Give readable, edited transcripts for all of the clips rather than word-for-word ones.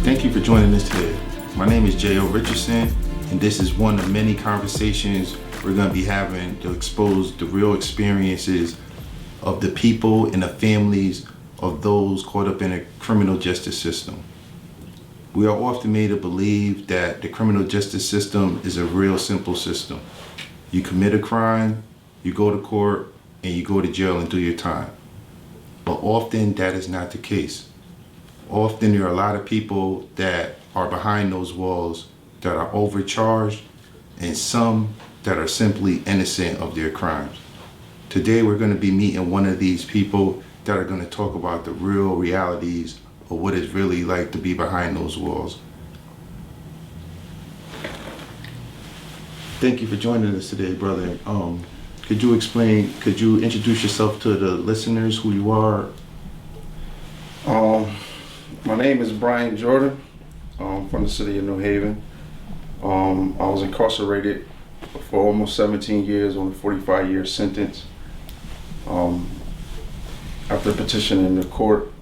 Thank you for joining us today. My name is J.O. Richardson, and this is one of many conversations we're going to be having to expose the real experiences of the people and the families of those caught up in a criminal justice system. We are often made to believe that the criminal justice system is a real simple system. You commit a crime, you go to court, and you go to jail and do your time. But often that is not the case. Often there are a lot of people that are behind those walls that are overcharged, and some that are simply innocent of their crimes. Today we're going to be meeting one of these people that are going to talk about the real realities of what it's really like to be behind those walls. Thank you for joining us today, brother. Could you introduce yourself to the listeners, who you are? My name is Bryan Jordan, from the city of New Haven. I was incarcerated for almost 17 years on a 45-year sentence. After petitioning the court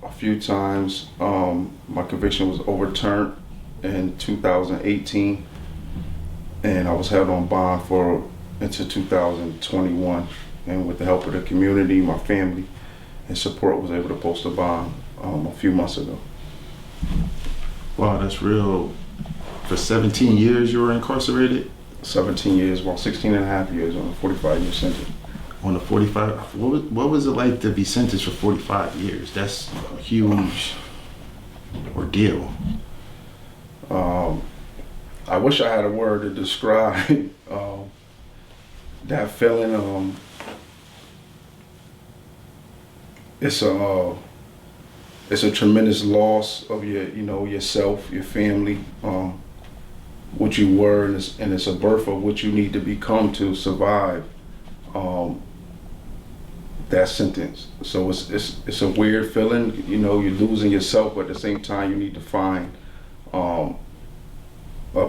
a few times, my conviction was overturned in 2018, and I was held on bond into 2021. And with the help of the community, my family, and support, was able to post a bond a few months ago. Wow, that's real. For 17 years you were incarcerated? 17 years, well, 16 and a half years on a 45-year sentence. On a 45, what was it like to be sentenced for 45 years? That's a huge ordeal. I wish I had a word to describe that feeling. It's a tremendous loss of yourself, your family, what you were, and it's a birth of what you need to become to survive that sentence. So it's a weird feeling. You're losing yourself, but at the same time you need to find a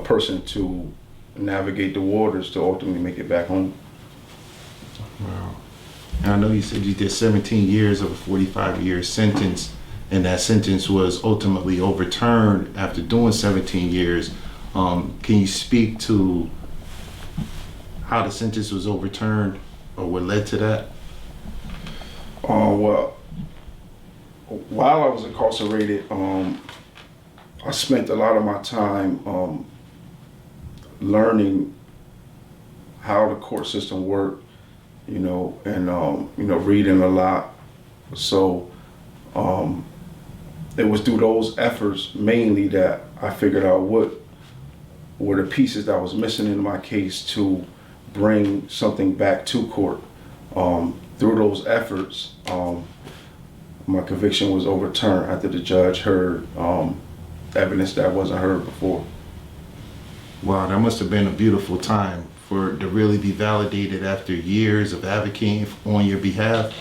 person to navigate the waters to ultimately make it back home. Wow. And I know you said you did 17 years of a 45-year sentence, and that sentence was ultimately overturned after doing 17 years. Can you speak to how the sentence was overturned or what led to that? Well, while I was incarcerated, I spent a lot of my time learning how the court system worked, and reading a lot. So it was through those efforts mainly that I figured out what were the pieces that was missing in my case to bring something back to court. Through those efforts, my conviction was overturned after the judge heard evidence that wasn't heard before. Wow, that must have been a beautiful time to really be validated after years of advocating on your behalf.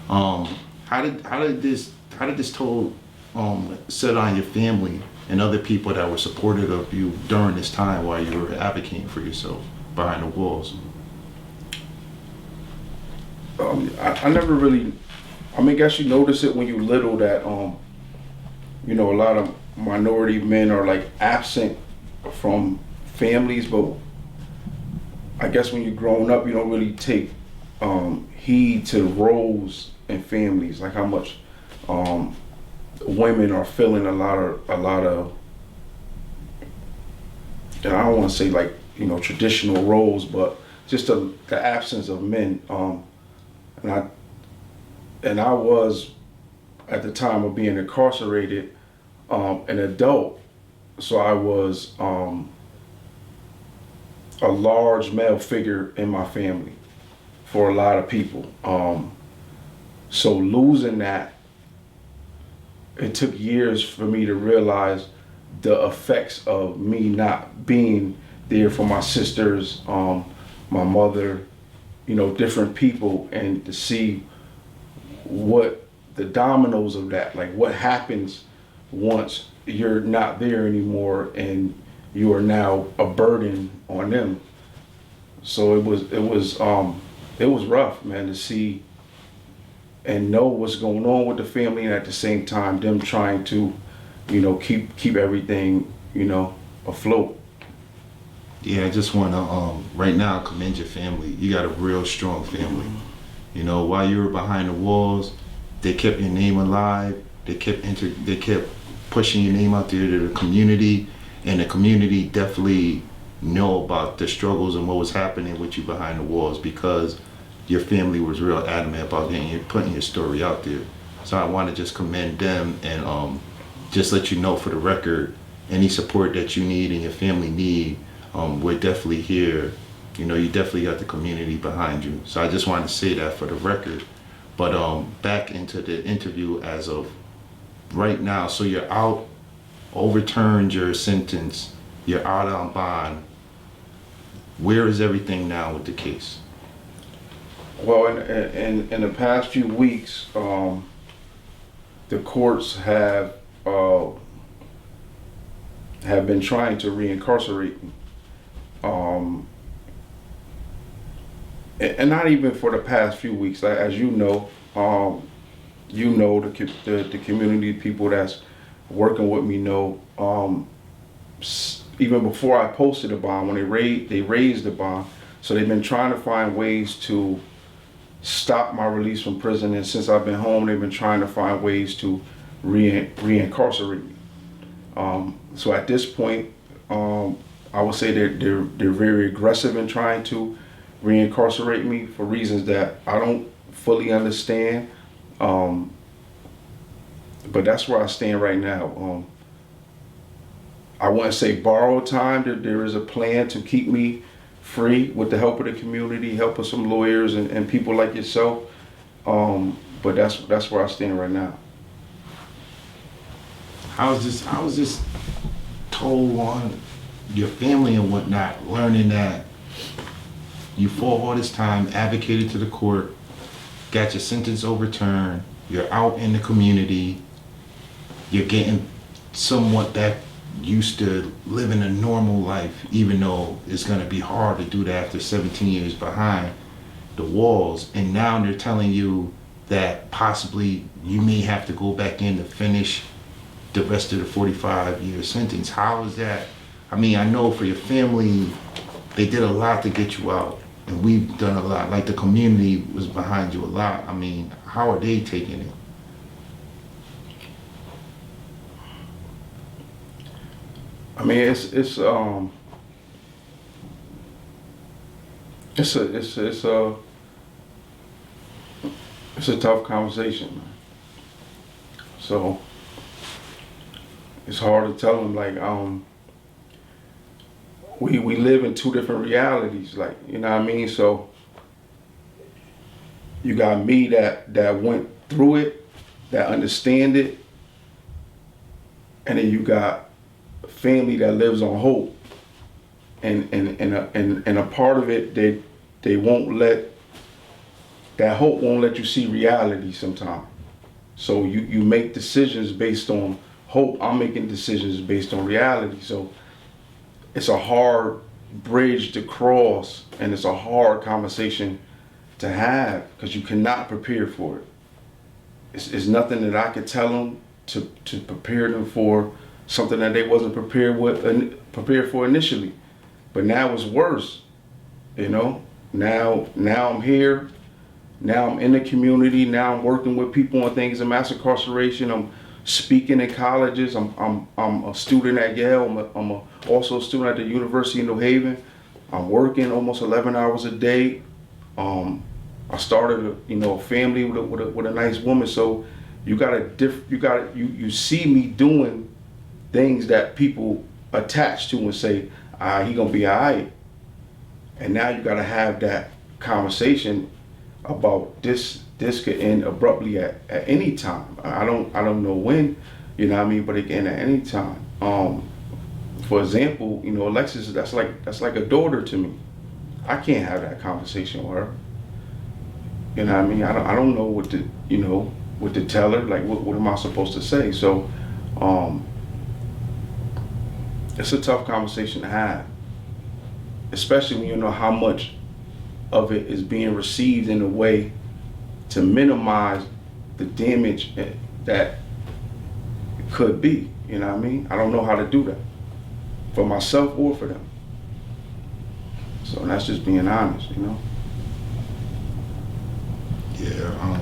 How did this toll set on your family and other people that were supportive of you during this time while you were advocating for yourself behind the walls? I never really, I guess you notice it when you're little that, a lot of minority men are like absent from families, but I guess when you're growing up, you don't really take heed to roles in families, like how much women are filling a lot of, and I don't want to say like traditional roles, but just the absence of men. And I was, at the time of being incarcerated, an adult, so I was a large male figure in my family for a lot of people. So losing that, it took years for me to realize the effects of me not being there for my sisters, my mother, different people, and to see what the dominoes of that, like what happens once you're not there anymore and you are now a burden on them. So it was rough, man, to see and know what's going on with the family, and at the same time them trying to keep everything, afloat. Yeah, I just want to right now commend your family. You got a real strong family. You know, while you were behind the walls, they kept your name alive. They kept pushing your name out there to the community, and the community definitely know about the struggles and what was happening with you behind the walls because your family was real adamant about putting your story out there. So I want to just commend them and just let you know for the record, any support that you need and your family need, we're definitely here. You know, you definitely got the community behind you. So I just wanted to say that for the record. But back into the interview as of right now. So you're out, overturned your sentence, you're out on bond. Where is everything now with the case? Well, in the past few weeks, the courts have been trying to reincarcerate me. And not even for the past few weeks. As you know, the community people that's working with me know. Even before I posted a bond, when they raised the bond, so they've been trying to find ways to stop my release from prison. And since I've been home, they've been trying to find ways to reincarcerate me. So at this point, I would say they're very aggressive in trying to reincarcerate me for reasons that I don't fully understand. But that's where I stand right now. I wouldn't say borrowed time. There is a plan to keep me free with the help of the community, help of some lawyers and people like yourself. But that's where I stand right now. I was just told on your family and whatnot, learning that you fought all this time, advocated to the court, got your sentence overturned, you're out in the community, you're getting somewhat back used to living a normal life, even though it's going to be hard to do that after 17 years behind the walls. And now they're telling you that possibly you may have to go back in to finish the rest of the 45-year sentence. How is that? I mean, I know for your family, they did a lot to get you out, and we've done a lot. Like the community was behind you a lot. I mean, how are they taking it? I mean, it's a tough conversation, man. So it's hard to tell them, like, we live in two different realities, like, you know what I mean? So you got me that went through it, that understand it, and then you got a family that lives on hope. And a part of it, they won't let, that hope won't let you see reality sometimes. So you make decisions based on hope. I'm making decisions based on reality. So it's a hard bridge to cross, and it's a hard conversation to have because you cannot prepare for it. It's nothing that I could tell them to prepare them for something that they wasn't prepared for initially. But now it's worse, you know. Now I'm here. Now I'm in the community. Now I'm working with people on things in mass incarceration. I'm speaking in colleges. I'm a student at Yale. I'm also a student at the University of New Haven. I'm working almost 11 hours a day. I started a family with a nice woman. So you see me doing things that people attach to and say, he gonna be all right. And now you gotta have that conversation about this could end abruptly at any time. I don't know when, you know what I mean, but it can at any time. For example, Alexis, that's like a daughter to me. I can't have that conversation with her. You know what I mean? I don't know what to tell her, like what am I supposed to say? So it's a tough conversation to have, especially when you know how much of it is being received in a way to minimize the damage that could be. You know what I mean? I don't know how to do that for myself or for them. So that's just being honest, you know? Yeah,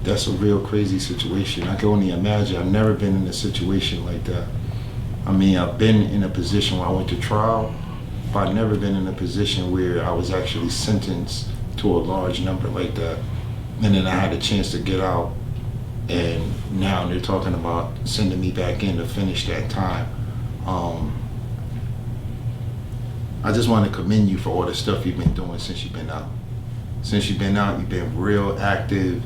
that's a real crazy situation. I can only imagine. I've never been in a situation like that. I mean, I've been in a position where I went to trial, but I've never been in a position where I was actually sentenced to a large number like that. And then I had a chance to get out, and now they're talking about sending me back in to finish that time. I just want to commend you for all the stuff you've been doing since you've been out. Since you've been out, you've been real active,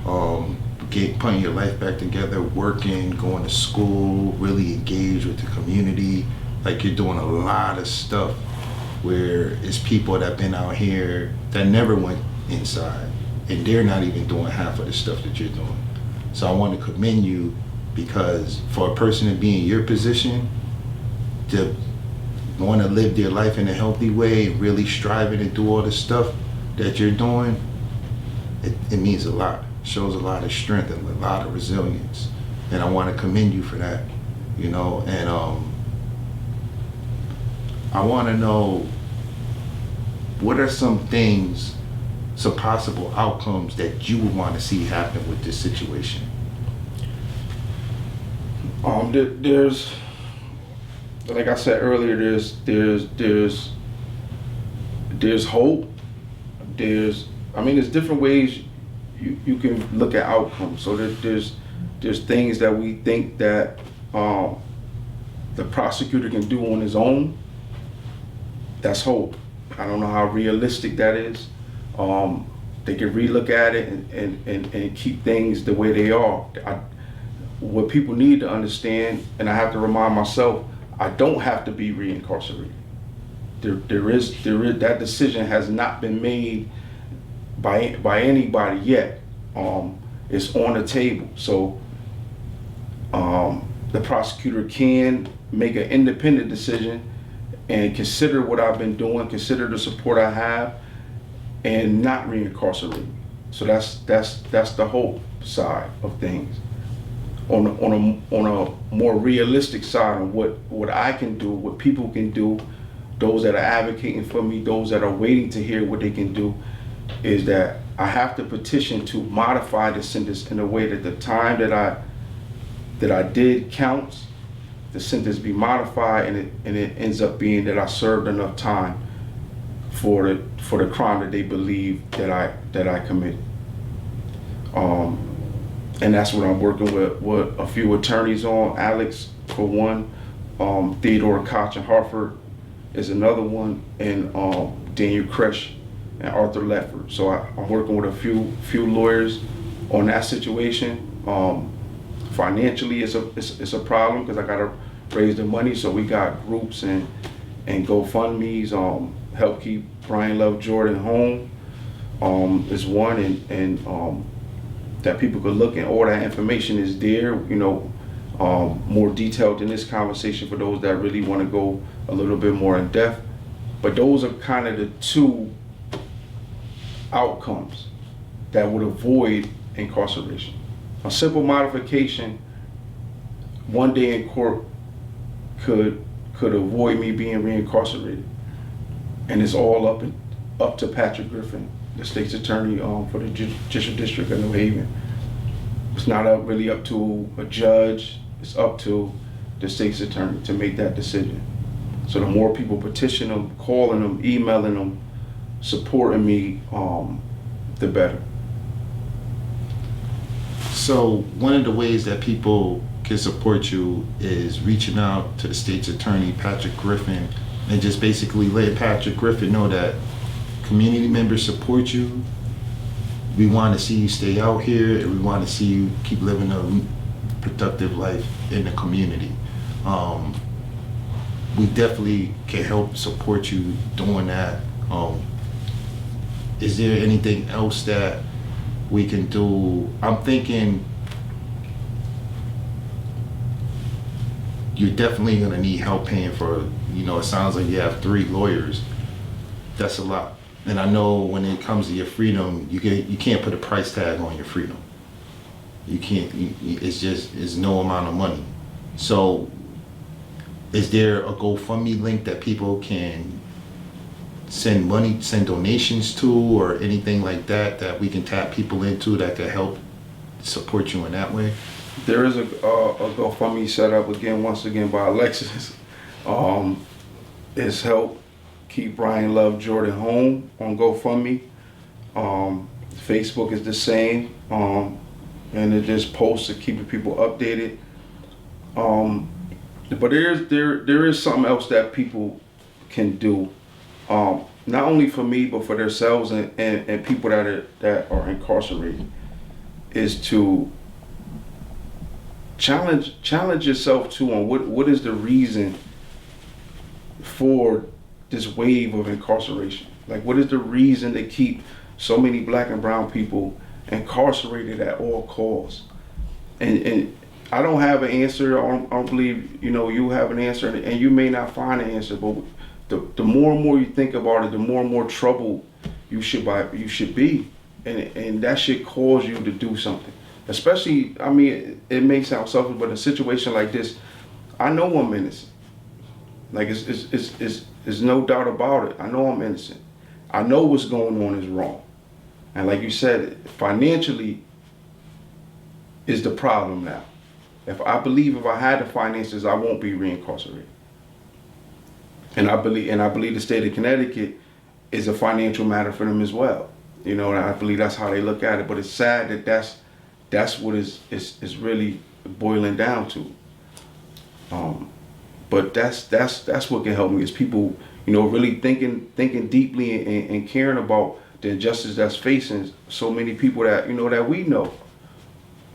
putting your life back together, working, going to school, really engaged with the community. Like, you're doing a lot of stuff where it's people that have been out here that never went inside, and they're not even doing half of the stuff that you're doing. So I want to commend you, because for a person to be in your position, to want to live their life in a healthy way, really striving to do all the stuff that you're doing, it means a lot. It shows a lot of strength and a lot of resilience. And I want to commend you for that, you know. And I want to know, what are some things, some possible outcomes that you would want to see happen with this situation? There's, like I said earlier, there's hope. There's different ways you can look at outcomes. So there's things that we think that the prosecutor can do on his own. That's hope. I don't know how realistic that is. They can relook at it and keep things the way they are. What people need to understand, and I have to remind myself, I don't have to be reincarcerated. There is that decision has not been made by anybody yet. It's on the table. So the prosecutor can make an independent decision and consider what I've been doing, consider the support I have, and not reincarcerate me. So that's the hope side of things. On a more realistic side of what I can do, what people can do, those that are advocating for me, those that are waiting to hear what they can do, is that I have to petition to modify the sentence in a way that the time that I did counts, the sentence be modified, and it ends up being that I served enough time for the crime that they believe that I committed. And that's what I'm working with a few attorneys on. Alex, for one, Theodore Koch in Hartford is another one, and Daniel Kresh and Arthur Lefford. So I'm working with a few lawyers on that situation. Financially, it's a problem because I gotta raise the money. So we got groups and GoFundMe's, help keep Bryan Love Jordan home is one, and that people could look, and all that information is there, you know, more detailed in this conversation for those that really want to go a little bit more in depth. But those are kind of the two outcomes that would avoid incarceration. A simple modification one day in court could avoid me being reincarcerated, and it's all up to Patrick Griffin, the state's attorney for the Judicial District of New Haven. It's not really up to a judge, it's up to the state's attorney to make that decision. So the more people petition them, calling them, emailing them, supporting me, the better. So one of the ways that people can support you is reaching out to the state's attorney, Patrick Griffin, and just basically let Patrick Griffin know that community members support you. We want to see you stay out here, and we want to see you keep living a productive life in the community. We definitely can help support you doing that. Is there anything else that we can do? I'm thinking you're definitely gonna need help paying for, you know, it sounds like you have 3 lawyers. That's a lot. And I know when it comes to your freedom, you can't put a price tag on your freedom. You can't. It's no amount of money. So, is there a GoFundMe link that people can send money, send donations to, or anything like that that we can tap people into that could help support you in that way? There is a GoFundMe set up once again by Alexis. It's help keep Bryan Love Jordan home on GoFundMe. Facebook is the same, and it just posts to keep people updated. But there is something else that people can do, not only for me but for themselves and people that are incarcerated, is to challenge yourself too on what is the reason for this wave of incarceration. Like, what is the reason to keep so many black and brown people incarcerated at all costs? And I don't have an answer. I don't believe you have an answer, and you may not find an answer. But the more and more you think about it, the more and more trouble you should be, and that should cause you to do something. Especially, I mean, it may sound selfish, but in a situation like this, I know I'm innocent. Like, it's no doubt about it. I know I'm innocent. I know what's going on is wrong. And like you said, financially is the problem now. If I had the finances, I won't be reincarcerated. And I believe the state of Connecticut is a financial matter for them as well. And I believe that's how they look at it. But it's sad that that's what is really boiling down to. But that's what can help me, is people, really thinking deeply and caring about the injustice that's facing so many people that that we know,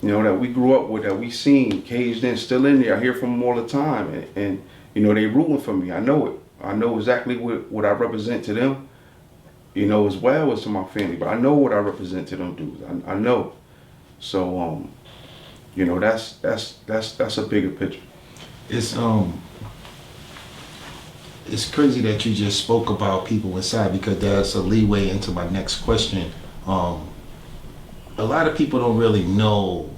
that we grew up with, that we seen caged in, still in there. I hear from them all the time, and they rooting for me. I know it. I know exactly what I represent to them, as well as to my family. But I know what I represent to them dudes. I know. So that's a bigger picture. It's crazy that you just spoke about people inside, because that's a leeway into my next question. A lot of people don't really know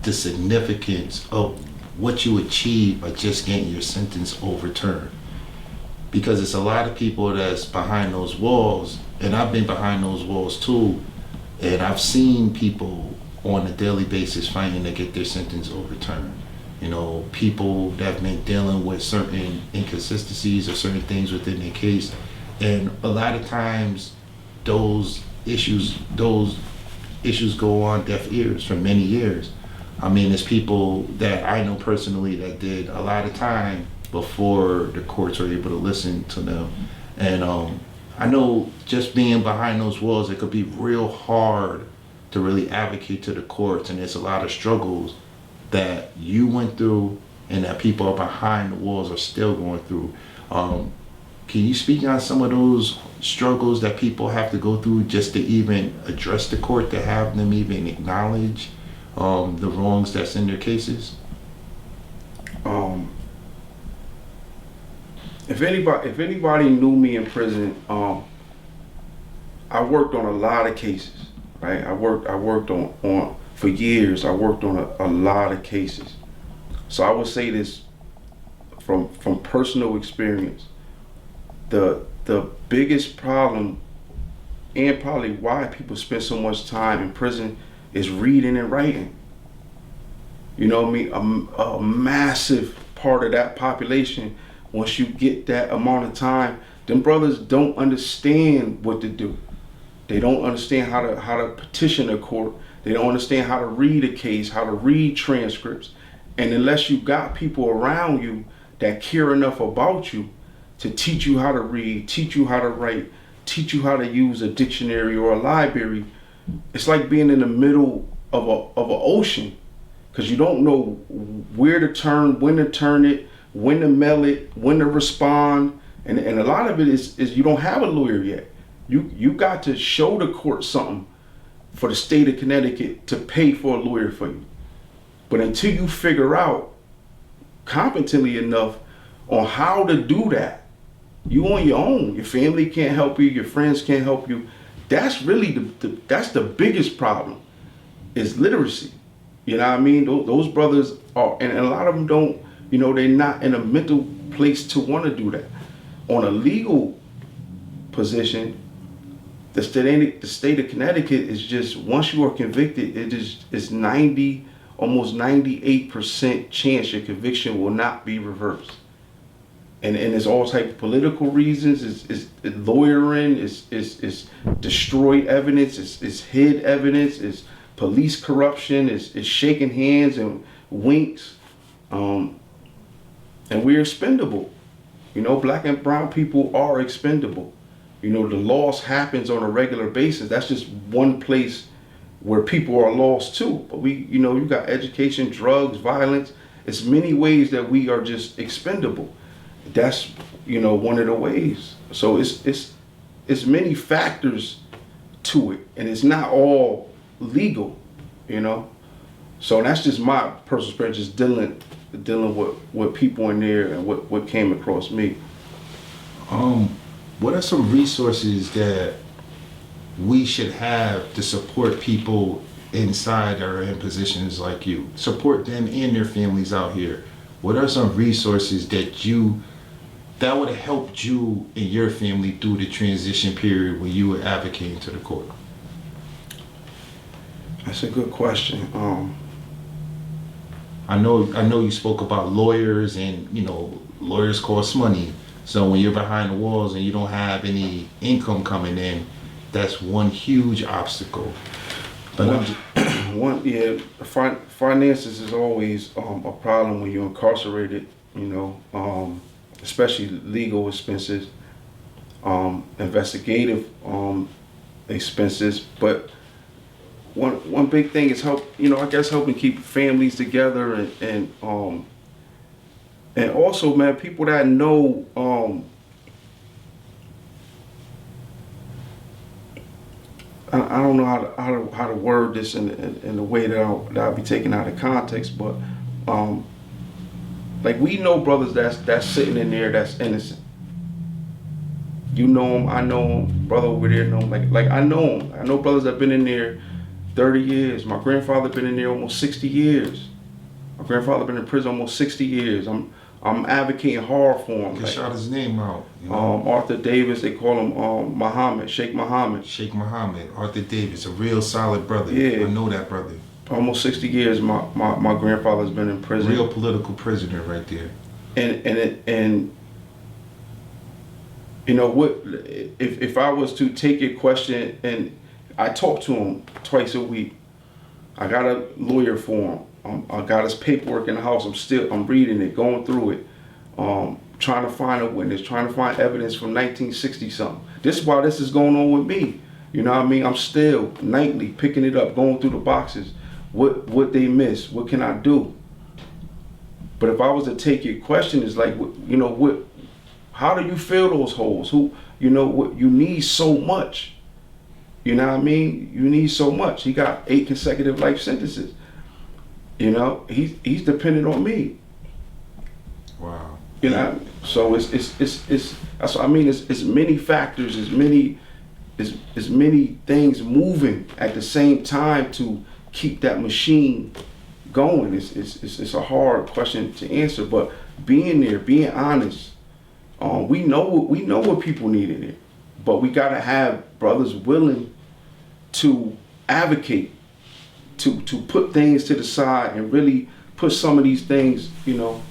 the significance of what you achieve by just getting your sentence overturned, because it's a lot of people that's behind those walls, and I've been behind those walls too, and I've seen people on a daily basis fighting to get their sentence overturned. People that have been dealing with certain inconsistencies or certain things within their case. And a lot of times those issues go on deaf ears for many years. I mean, there's people that I know personally that did a lot of time before the courts are able to listen to them. And I know just being behind those walls, it could be real hard to really advocate to the courts, and there's a lot of struggles that you went through and that people are behind the walls are still going through. Can you speak on some of those struggles that people have to go through just to even address the court, to have them even acknowledge the wrongs that's in their cases? If anybody knew me in prison, I worked on a lot of cases, right? I worked on for years. I worked on a lot of cases. So I would say this from personal experience. The biggest problem, and probably why people spend so much time in prison, is reading and writing. A massive part of that population, once you get that amount of time, them brothers don't understand what to do. They don't understand how to petition a court. They don't understand how to read a case, how to read transcripts. And unless you got people around you that care enough about you to teach you how to read, teach you how to write, teach you how to use a dictionary or a library, it's like being in the middle of an ocean, because you don't know where to turn, when to turn it, when to mail it, when to respond. And a lot of it is you don't have a lawyer yet. You got to show the court something for the state of Connecticut to pay for a lawyer for you. But until you figure out competently enough on how to do that, you on your own. Your family can't help you, your friends can't help you. That's really that's the biggest problem, is literacy. You know what I mean? Those brothers are, and a lot of them don't, you know, they're not in a mental place to want to do that. On a legal position, the state of Connecticut is just, once you are convicted, it's 90, almost 98% chance your conviction will not be reversed. And it's all type of political reasons. It's lawyering. It's destroyed evidence. It's hid evidence. It's police corruption. It's shaking hands and winks. And we're expendable. You know, black and brown people are expendable. You know, the loss happens on a regular basis. That's just one place where people are lost too. But you know, you got education, drugs, violence. It's many ways that we are just expendable. That's, you know, one of the ways. So it's many factors to it, and it's not all legal, you know. So that's just my personal experience, just dealing with people in there and what came across me. What are some resources that we should have to support people inside or in positions like you? Support them and their families out here. What are some resources that would have helped you and your family through the transition period when you were advocating to the court? That's a good question. I know you spoke about lawyers, and you know lawyers cost money. So when you're behind the walls and you don't have any income coming in, that's one huge obstacle. But finances is always a problem when you're incarcerated. You know, especially legal expenses, investigative expenses. But one big thing is helping keep families together and also, man, people that know, I don't know how to word this in the way that I'll be taken out of context, but like we know brothers that's sitting in there that's innocent. You know him, I know him, brother over there know him. Like I know him. I know brothers that been in there 30 years. My grandfather been in there almost 60 years. My grandfather been in prison almost 60 years. I'm advocating hard for him. They shout his name out. You know? Arthur Davis, they call him Muhammad, Sheikh Muhammad. Sheikh Muhammad, Arthur Davis, a real solid brother. Yeah. I know that brother. Almost 60 years my grandfather's been in prison. Real political prisoner right there. And you know what, if I was to take your question, and I talk to him twice a week. I got a lawyer for him. I got his paperwork in the house. I'm reading it, going through it, trying to find a witness, trying to find evidence from 1960 something. This is why this is going on with me. You know what I mean? I'm still nightly picking it up, going through the boxes. What they miss? What can I do? But if I was to take your question, it's like, you know, what? How do you fill those holes? You know what? You need so much. You know what I mean? You need so much. He got 8 consecutive life sentences. You know, he's dependent on me. Wow. You know, so it's that's what I mean. It's many factors. It's many things moving at the same time to keep that machine going. It's a hard question to answer, but being there, being honest, we know what people need in it, but we gotta have brothers willing to advocate. To put things to the side and really put some of these things, you know.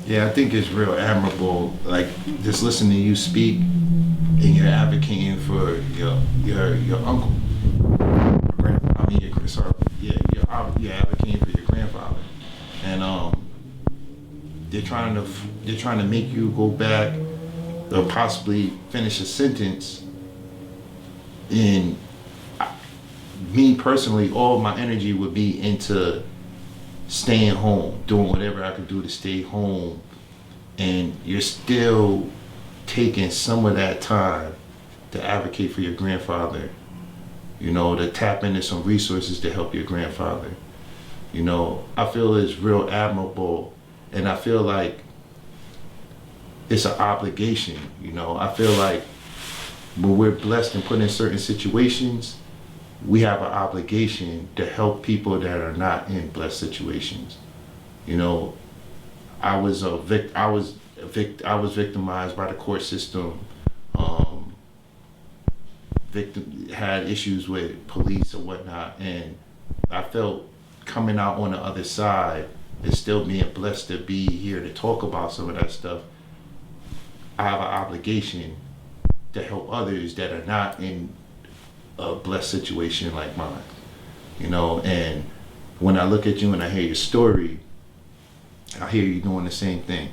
Yeah, I think it's real admirable, like just listening to you speak, and you're advocating for your uncle. You're advocating for your grandfather, and they're trying to make you go back or possibly finish a sentence. In me personally, all my energy would be into staying home, doing whatever I could do to stay home, and you're still taking some of that time to advocate for your grandfather, you know, to tap into some resources to help your grandfather. You know, I feel it's real admirable, and I feel like it's an obligation. You know, I feel like when we're blessed and put in certain situations, we have an obligation to help people that are not in blessed situations. You know, I was victimized by the court system. Had issues with police or whatnot, and I felt coming out on the other side and still being blessed to be here to talk about some of that stuff. I have an obligation to help others that are not in a blessed situation like mine. You know, and when I look at you and I hear your story, I hear you doing the same thing.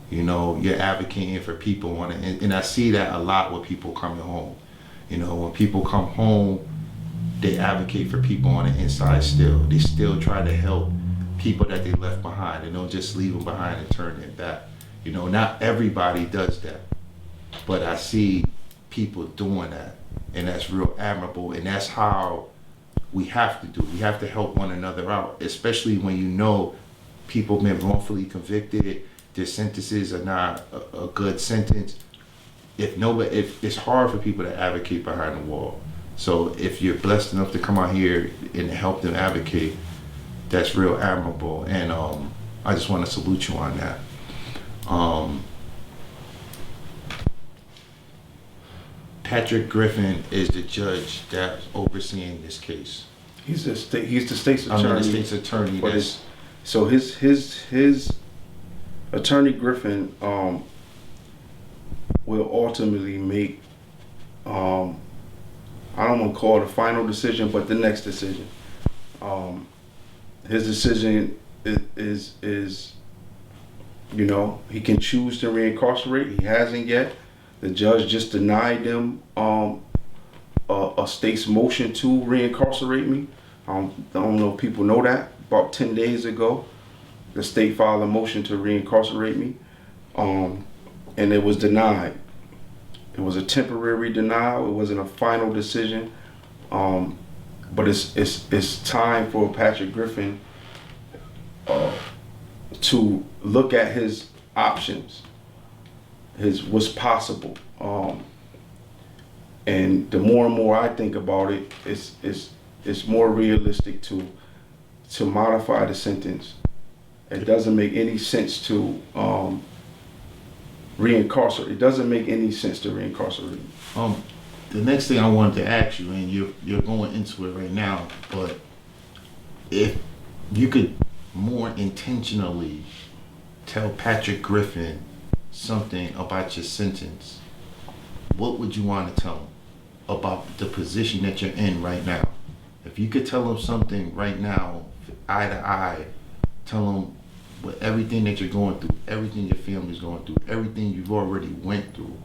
You know, you're advocating for people, and I see that a lot with people coming home. You know, when people come home, they advocate for people on the inside still. They still try to help people that they left behind. They don't just leave them behind and turn their back. You know, not everybody does that, but I see people doing that, and that's real admirable, and that's how we have to do. We have to help one another out, especially when you know people been wrongfully convicted, their sentences are not a good sentence. If it's hard for people to advocate behind the wall. So if you're blessed enough to come out here and help them advocate, that's real admirable. And I just want to salute you on that. Patrick Griffin is the judge that's overseeing this case. He's the state's attorney. I'm the state's attorney. So his attorney Griffin will ultimately make I don't want to call it a final decision, but the next decision. His decision is you know, he can choose to reincarcerate. He hasn't yet. The judge just denied them a state's motion to reincarcerate me. I don't know if people know that. About 10 days ago, the state filed a motion to reincarcerate me, and it was denied. It was a temporary denial. It wasn't a final decision, but it's time for Patrick Griffin to look at his options, what's possible. And the more and more I think about it, it's more realistic to modify the sentence. It doesn't make any sense to reincarcerate. It doesn't make any sense to reincarcerate. The next thing I wanted to ask you, and you're going into it right now, but if you could more intentionally tell Patrick Griffin something about your sentence, what would you want to tell him about the position that you're in right now? If you could tell him something right now, eye to eye, tell him with everything that you're going through, everything your family's going through, everything you've already went through,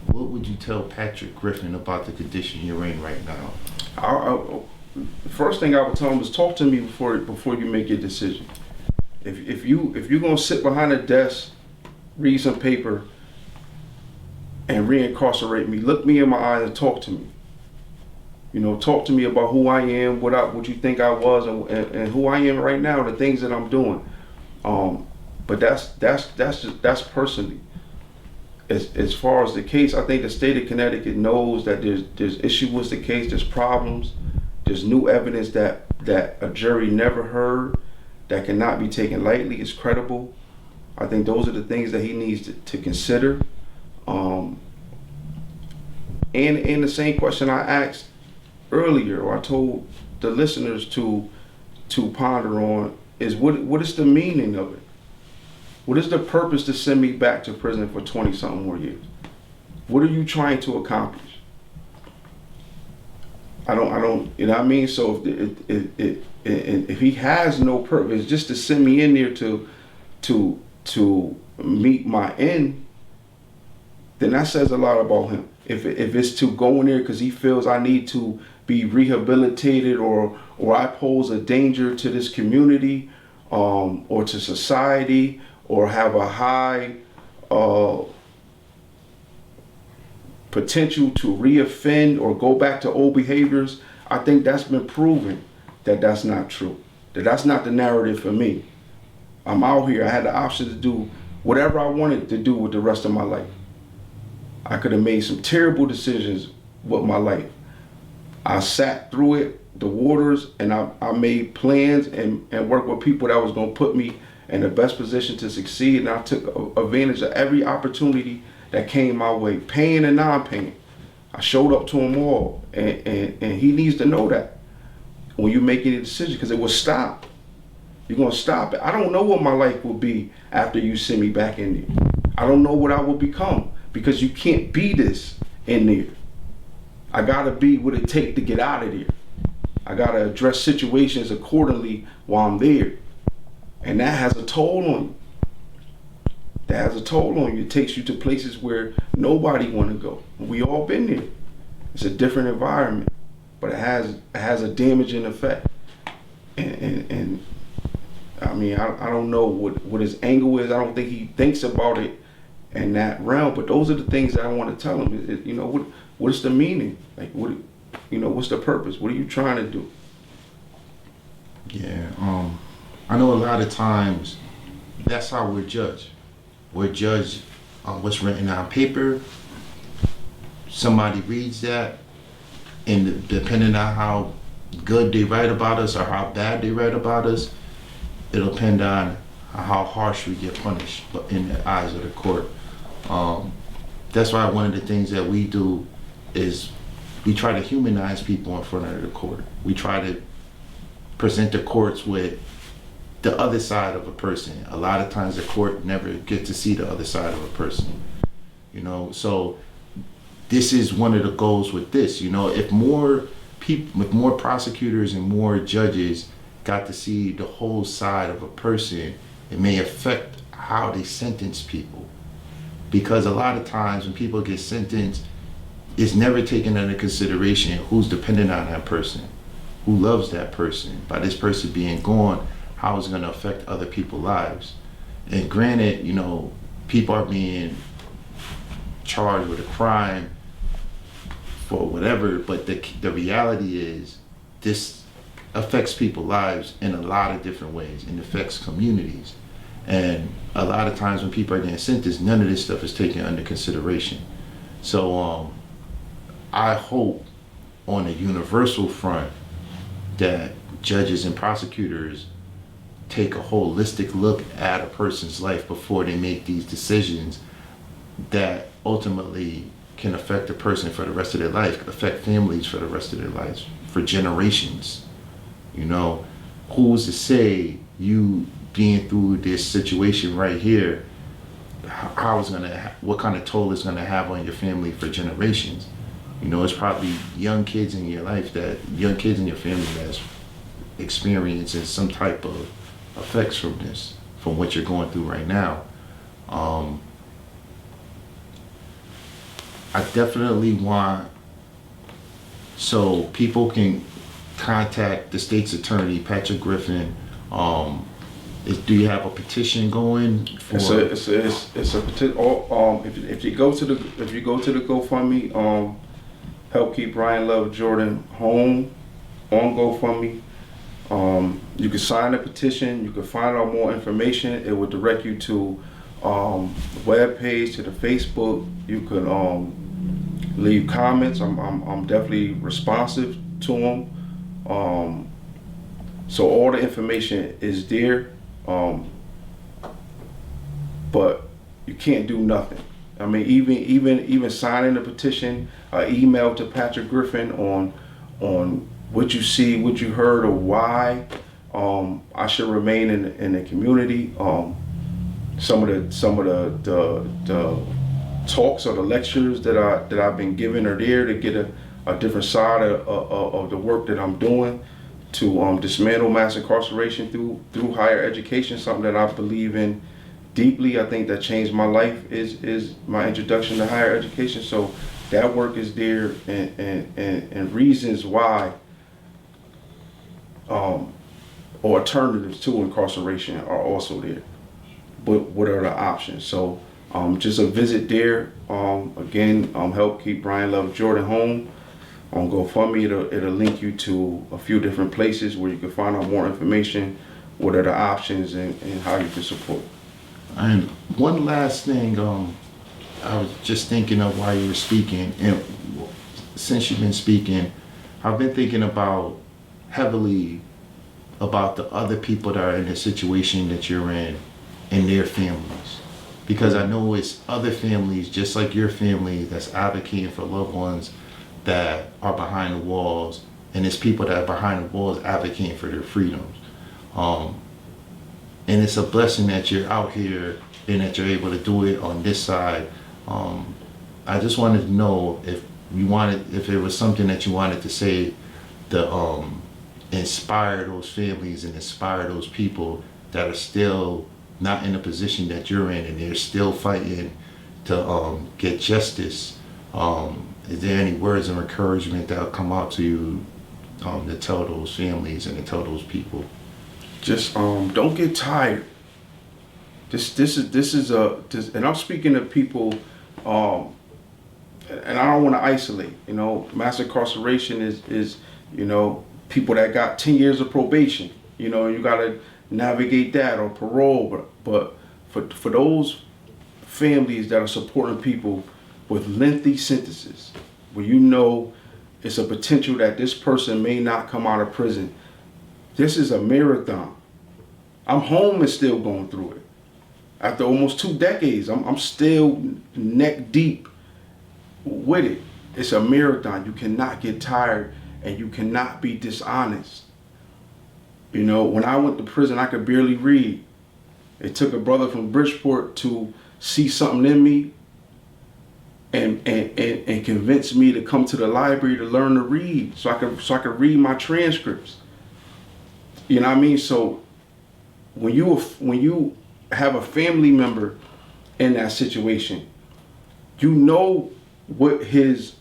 what would you tell Patrick Griffin about the condition you're in right now? The first thing I would tell him is talk to me before you make your decision. If you're gonna sit behind a desk, read some paper, and reincarcerate me, look me in my eyes and talk to me. You know, talk to me about who I am, what you think I was, and who I am right now, the things that I'm doing. But that's personally. As far as the case, I think the state of Connecticut knows that there's issue with the case, there's problems, there's new evidence that a jury never heard, that cannot be taken lightly, is credible. I think those are the things that he needs to consider. And the same question I asked earlier, or I told the listeners to ponder on, is what is the meaning of it? What is the purpose to send me back to prison for 20-something more years? What are you trying to accomplish? I don't, you know what I mean? So if he has no purpose, just to send me in there to meet my end, then that says a lot about him. If it's to go in there because he feels I need to be rehabilitated or I pose a danger to this community or to society, or have a high potential to reoffend or go back to old behaviors, I think that's been proven that that's not true. That's not the narrative for me. I'm out here. I had the option to do whatever I wanted to do with the rest of my life. I could have made some terrible decisions with my life. I sat through it, the waters, and I made plans and worked with people that was going to put me in the best position to succeed. And I took advantage of every opportunity that came my way, paying and non-paying. I showed up to them all, and he needs to know that when you make any decision, because it will stop. You're going to stop it. I don't know what my life will be after you send me back in there. I don't know what I will become, because you can't be this in there. I gotta be what it takes to get out of there. I gotta address situations accordingly while I'm there. And that has a toll on you. That has a toll on you. It takes you to places where nobody wanna go. We all been there. It's a different environment, but it has a damaging effect. And I mean, I don't know what his angle is. I don't think he thinks about it in that realm, but those are the things that I want to tell him. What is the meaning? Like, what's the purpose? What are you trying to do? Yeah, I know a lot of times that's how we're judged. We're judged on what's written on paper. Somebody reads that, and depending on how good they write about us or how bad they write about us, it'll depend on how harsh we get punished in the eyes of the court. That's why one of the things that we do is we try to humanize people in front of the court. We try to present the courts with the other side of a person. A lot of times the court never gets to see the other side of a person. So this is one of the goals with this. If more people, with more prosecutors and more judges got to see the whole side of a person, it may affect how they sentence people. Because a lot of times when people get sentenced, it's never taken into consideration who's dependent on that person, who loves that person. By this person being gone, how it's going to affect other people's lives. And granted, people are being charged with a crime for whatever, but the reality is this affects people's lives in a lot of different ways and affects communities. And a lot of times when people are getting sentenced, none of this stuff is taken under consideration. So I hope on a universal front that judges and prosecutors take a holistic look at a person's life before they make these decisions that ultimately can affect a person for the rest of their life, affect families for the rest of their lives, for generations. Who's to say you being through this situation right here, what kind of toll it's gonna have on your family for generations? It's probably young kids in your family that's experiencing some type of effects from this, from what you're going through right now. I definitely want, so people can contact the state's attorney, Patrick Griffin. Do you have a petition going for? It's a petition. If you go to the GoFundMe, help keep Bryan Love Jordan home on GoFundMe. You can sign the petition. You can find out more information. It will direct you to the web page, to the Facebook. You can leave comments. I'm definitely responsive to them. So all the information is there. But you can't do nothing. I mean, even signing the petition, email to Patrick Griffin on what you see, what you heard, or why I should remain in the community. Some of the talks or the lectures that I've been given are there to get a different side of the work that I'm doing to dismantle mass incarceration through higher education, something that I believe in deeply. I think that changed my life is my introduction to higher education. So that work is there, and reasons why or alternatives to incarceration are also there. But what are the options? So just a visit there. Again, help keep Bryan Love Jordan home. On GoFundMe, it'll link you to a few different places where you can find out more information, what are the options, and how you can support. And one last thing, I was just thinking of while you were speaking, and since you've been speaking, I've been thinking about heavily about the other people that are in the situation that you're in and their families. Because I know it's other families just like your family that's advocating for loved ones that are behind the walls, and it's people that are behind the walls advocating for their freedoms. And it's a blessing that you're out here and that you're able to do it on this side. I just wanted to know if it was something that you wanted to say to inspire those families and inspire those people that are still not in the position that you're in and they're still fighting to get justice. Is there any words of encouragement that will come out to you to tell those families and to tell those people? Just don't get tired. And I'm speaking to people, and I don't want to isolate. You know, mass incarceration is people that got 10 years of probation. You know, you got to navigate that, or parole. But for those families that are supporting people with lengthy sentences, where you know it's a potential that this person may not come out of prison, this is a marathon. I'm home and still going through it. After almost 2 decades, I'm still neck deep with it. It's a marathon. You cannot get tired, and you cannot be dishonest. You know, when I went to prison, I could barely read. It took a brother from Bridgeport to see something in me and convince me to come to the library to learn to read, so I could read my transcripts. You know what I mean? So when you have a family member in that situation, you know what his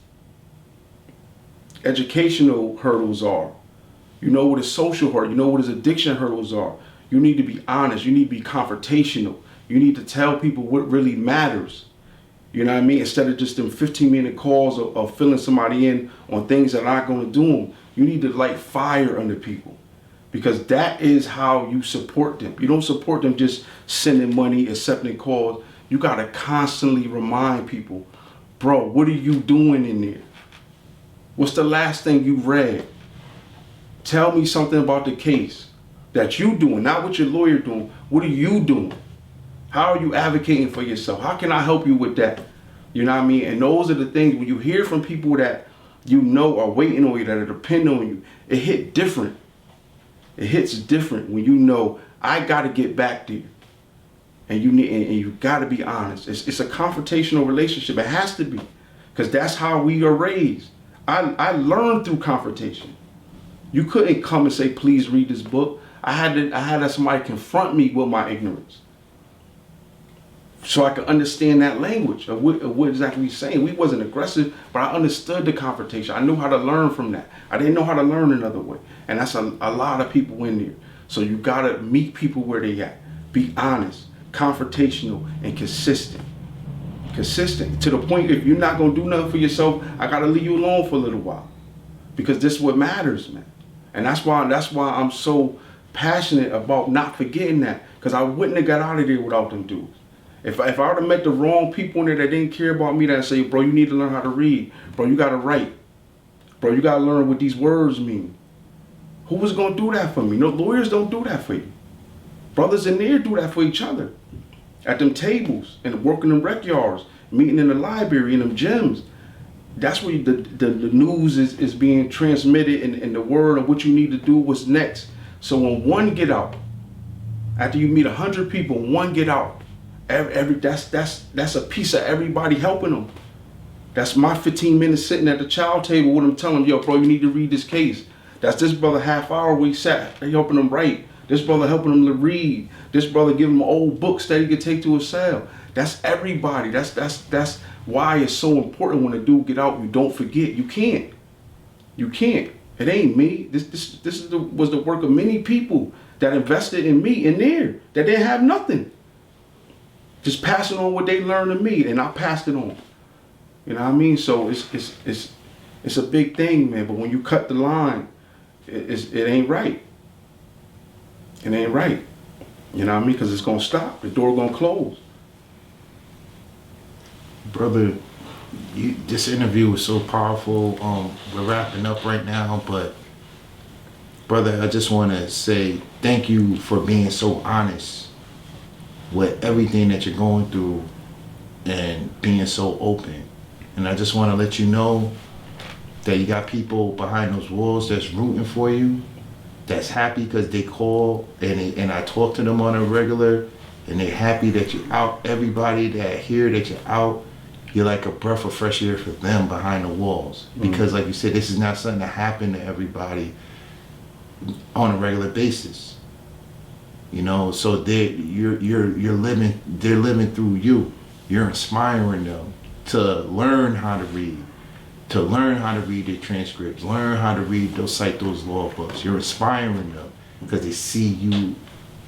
educational hurdles are. You know what his social hurdles, you know what his addiction hurdles are. You need to be honest. You need to be confrontational. You need to tell people what really matters. You know what I mean? Instead of just them 15-minute calls of filling somebody in on things that are not going to do them. You need to light fire under people, because that is how you support them. You don't support them just sending money, accepting calls. You got to constantly remind people, bro, what are you doing in there? What's the last thing you read? Tell me something about the case that you doing, not what your lawyer doing. What are you doing? How are you advocating for yourself? How can I help you with that? You know what I mean? And those are the things, when you hear from people that you know are waiting on you, that are depending on you, it hit different. It hits different when you know, I got to get back to you. And you got to be honest. It's a confrontational relationship. It has to be, because that's how we are raised. I learned through confrontation. You couldn't come and say, please read this book. I had somebody confront me with my ignorance, so I could understand that language of what exactly he's saying. We wasn't aggressive, but I understood the confrontation. I knew how to learn from that. I didn't know how to learn another way. And that's a lot of people in there. So you gotta meet people where they at. Be honest, confrontational, and consistent. Consistent to the point, if you're not gonna do nothing for yourself, I gotta leave you alone for a little while, because this is what matters, man. And that's why I'm so passionate about not forgetting that, because I wouldn't have got out of there without them dudes. If I would have met the wrong people in there that didn't care about me, that say, bro, you need to learn how to read. Bro, you got to write. Bro, you got to learn what these words mean. Who was going to do that for me? No, lawyers don't do that for you. Brothers in there do that for each other. At them tables, and working in rec yards, meeting in the library, in them gyms. That's where the news is being transmitted, and the word of what you need to do, what's next. So when one get out, after you meet 100 people, one get out, that's a piece of everybody helping them. That's my 15 minutes sitting at the child table with them, telling them, yo, bro, you need to read this case. That's this brother half hour we sat, they helping them write. This brother helping them to read. This brother giving them old books that he could take to a cell. That's everybody. That's why it's so important when a dude get out, you don't forget. You can't. It ain't me. This was the work of many people that invested in me in there that didn't have nothing. Just passing on what they learned to me, and I passed it on. You know what I mean? So it's a big thing, man. But when you cut the line, it ain't right. It ain't right. You know what I mean? Because it's gonna stop. The door gonna close. Brother, This interview was so powerful. We're wrapping up right now, but brother, I just want to say thank you for being so honest with everything that you're going through and being so open. And I just want to let you know that you got people behind those walls that's rooting for you, that's happy because they call and I talk to them on a regular, and they're happy that you're out. Everybody that hear that you're out, you're like a breath of fresh air for them behind the walls. Because like you said, this is not something that happened to everybody on a regular basis. You know, so you're living, they're living through you. You're inspiring them to learn how to read, to learn how to read their transcripts, learn how to read those, cite those law books. You're inspiring them because they see you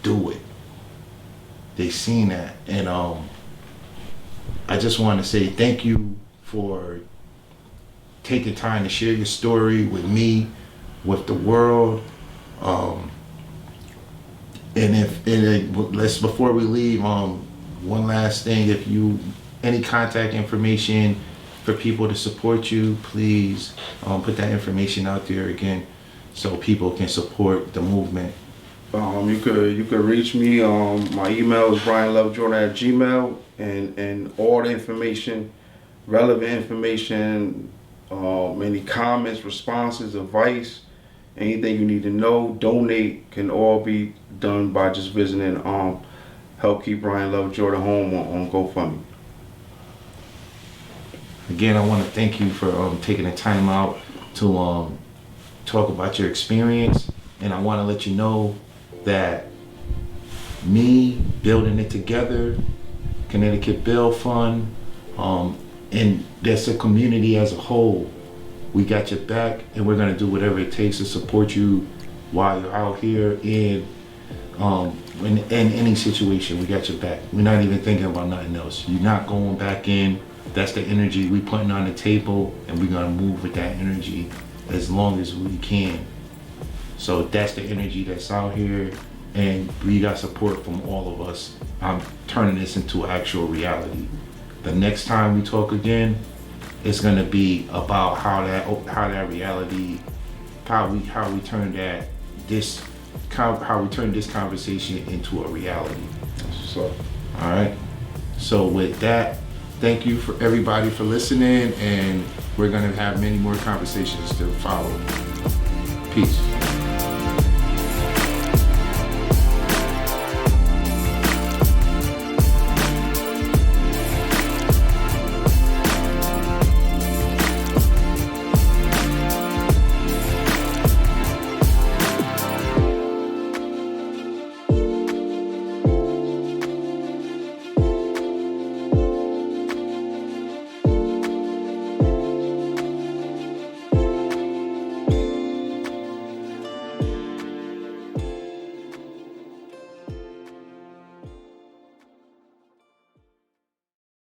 do it. They seen that. And I just want to say thank you for taking time to share your story with me, with the world. Let's, before we leave, one last thing, if you any contact information for people to support you, please put that information out there again so people can support the movement. You could reach me. My email is bryanlovejordan@gmail, and all the information, relevant information, any comments, responses, advice, anything you need to know, donate, can all be done by just visiting Help Keep Bryan Love Jordan Home on GoFundMe. Again, I want to thank you for taking the time out to talk about your experience, and I want to let you know that me building it together, Connecticut Bail Fund, and that's a community as a whole. We got your back, and we're gonna do whatever it takes to support you while you're out here in any situation. We got your back. We're not even thinking about nothing else. You're not going back in. That's the energy we putting on the table, and we're gonna move with that energy as long as we can. So that's the energy that's out here, and we got support from all of us. I'm turning this into actual reality. The next time we talk again, it's gonna be about how that reality, how we turn this conversation into a reality. So, all right. So with that, thank you for everybody for listening, and we're gonna have many more conversations to follow. Peace.